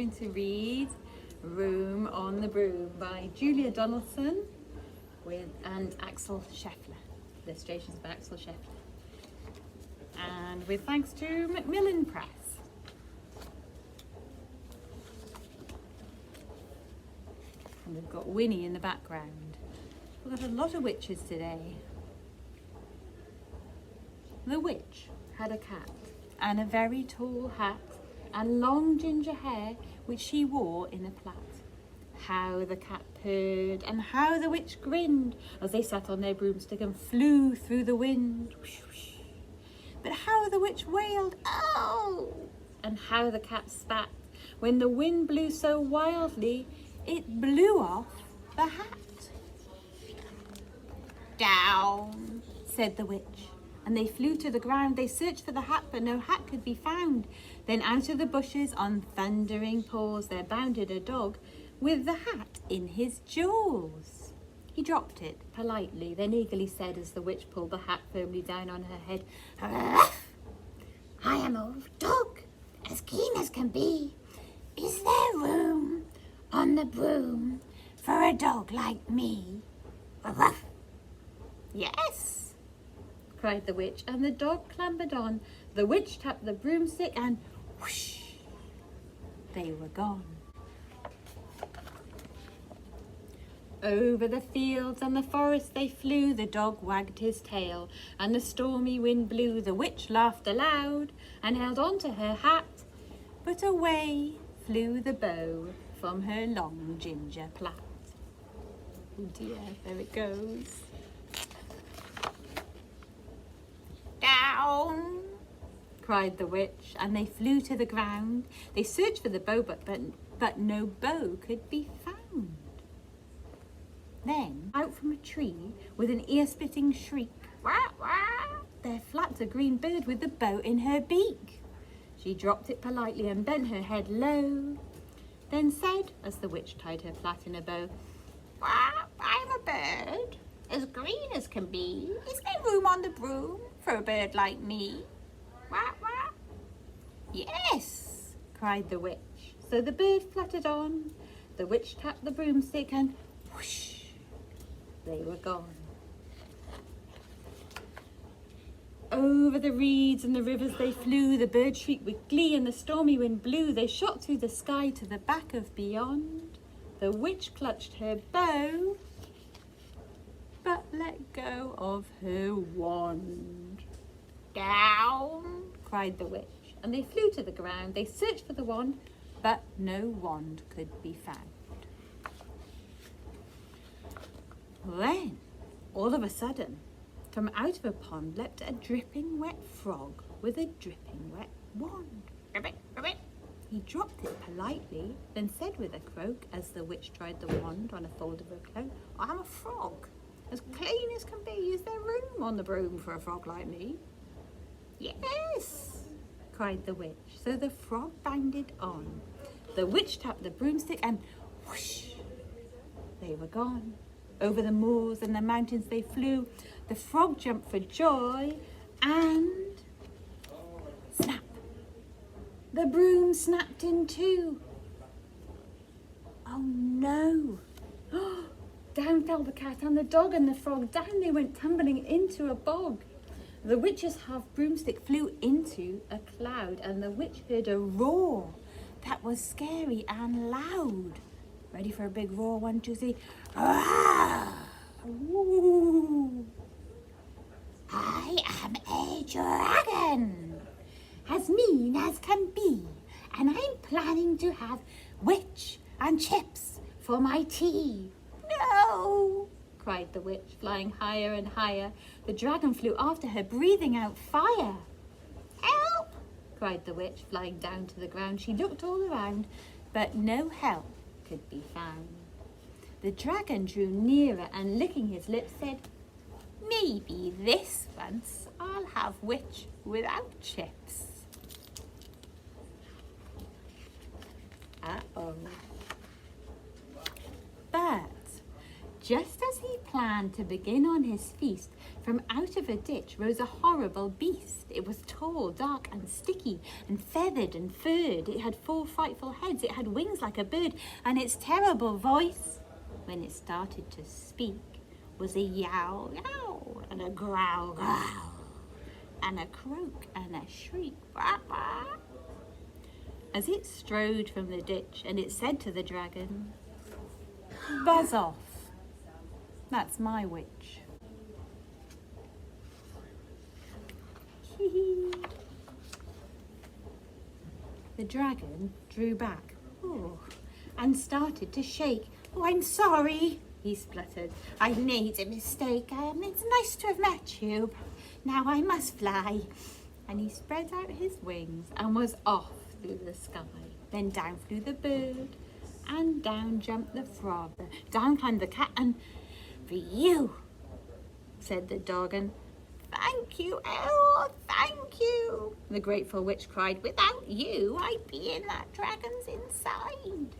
going to read Room on the Broom by Julia Donaldson and Axel Scheffler. Illustrations by Axel Scheffler. And with thanks to Macmillan Press. And we've got Winnie in the background. We've got a lot of witches today. The witch had a cat and a very tall hat and long ginger hair which she wore in a plait. How the cat purred and how the witch grinned as they sat on their broomstick and flew through the wind. But how the witch wailed, "Oh!" and how the cat spat when the wind blew so wildly it blew off the hat. "Down," said the witch, and they flew to the ground. They searched for the hat, but no hat could be found. Then out of the bushes on thundering paws there bounded a dog with the hat in his jaws. He dropped it politely, then eagerly said as the witch pulled the hat firmly down on her head, "Ruff! I am a dog, as keen as can be. Is there room on the broom for a dog like me?" "Ruff!" "Yes," cried the witch, and the dog clambered on. The witch tapped the broomstick and whoosh, they were gone. Over the fields and the forest they flew. The dog wagged his tail and the stormy wind blew. The witch laughed aloud and held on to her hat, but away flew the bow from her long ginger plait. Oh dear, there it goes. "Down!" cried the witch, and they flew to the ground. They searched for the bow, but no bow could be found. Then, out from a tree, with an ear-splitting shriek, "Wah, wah!" there flapped a green bird with the bow in her beak. She dropped it politely and bent her head low, then said, as the witch tied her plait in a bow, "Wah, I'm a bird, as green as can be. Is there room on the broom for a bird like me?" "Wah, wah!" "Yes," cried the witch. So the bird fluttered on. The witch tapped the broomstick and whoosh, they were gone. Over the reeds and the rivers they flew. The bird shrieked with glee and the stormy wind blew. They shot through the sky to the back of beyond. The witch clutched her bow, but let go of her wand. "Down!" cried the witch, and they flew to the ground. They searched for the wand, but no wand could be found. Then, all of a sudden, from out of a pond leapt a dripping wet frog with a dripping wet wand. "Ribbit, ribbit!" He dropped it politely, then said with a croak, as the witch tried the wand on a fold of her cloak, "I'm a frog, as clean as can be. Is there room on the broom for a frog like me?" "Yes," cried the witch. So the frog bounded on. The witch tapped the broomstick and whoosh, they were gone. Over the moors and the mountains they flew. The frog jumped for joy and snap! The broom snapped in two. Oh no! Down fell the cat and the dog and the frog. Down they went tumbling into a bog. The witch's half broomstick flew into a cloud, and the witch heard a roar that was scary and loud. Ready for a big roar? 1, 2, 3. Ooh. "I am a dragon, as mean as can be, and I'm planning to have witch and chips for my tea." "No!" cried the witch, flying higher and higher. The dragon flew after her, breathing out fire. "Help!" cried the witch, flying down to the ground. She looked all around, but no help could be found. The dragon drew nearer and, licking his lips, said, "Maybe this once I'll have witch without chips." Uh-oh. But just as he planned to begin on his feast, From out of a ditch rose a horrible beast. It was tall, dark and sticky, and feathered and furred. It had 4 frightful heads. It had wings like a bird, and its terrible voice, when it started to speak, was a yowl, yowl, and a growl, growl, and a croak, and a shriek, bah, bah. As it strode from the ditch, and it said to the dragon, "Buzz off. That's my witch." The dragon drew back and started to shake. "Oh, I'm sorry," he spluttered. "I made a mistake. It's nice to have met you. Now I must fly." And he spread out his wings and was off through the sky. Then down flew the bird, and down jumped the frog. Down climbed the cat, and "For you," said the dog, and "Thank you, oh, thank you," the grateful witch cried. "Without you, I'd be in that dragon's inside."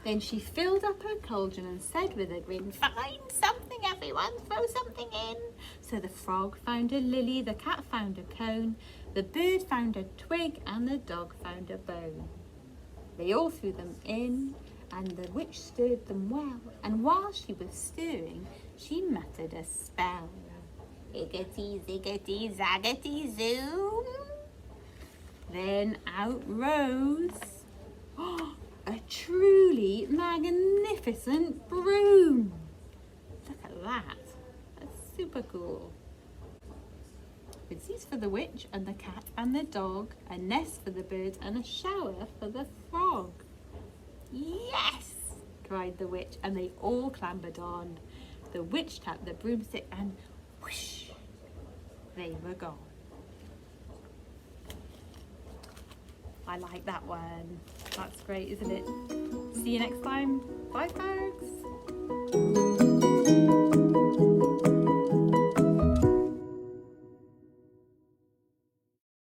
Then she filled up her cauldron and said with a grin, "Find something, everyone, throw something in." So the frog found a lily, the cat found a cone, the bird found a twig, and the dog found a bone. They all threw them in, and the witch stirred them well, and while she was stirring, she muttered a spell. Higgity, ziggity, zaggity, zoom. Then out rose a truly magnificent broom. Look at that. That's super cool. With seats for the witch and the cat and the dog, a nest for the bird and a shower for the frog. "Yes!" cried the witch, and they all clambered on. The witch tapped the broomstick and whoosh, they were gone. I like that one. That's great, isn't it? See you next time. Bye, folks.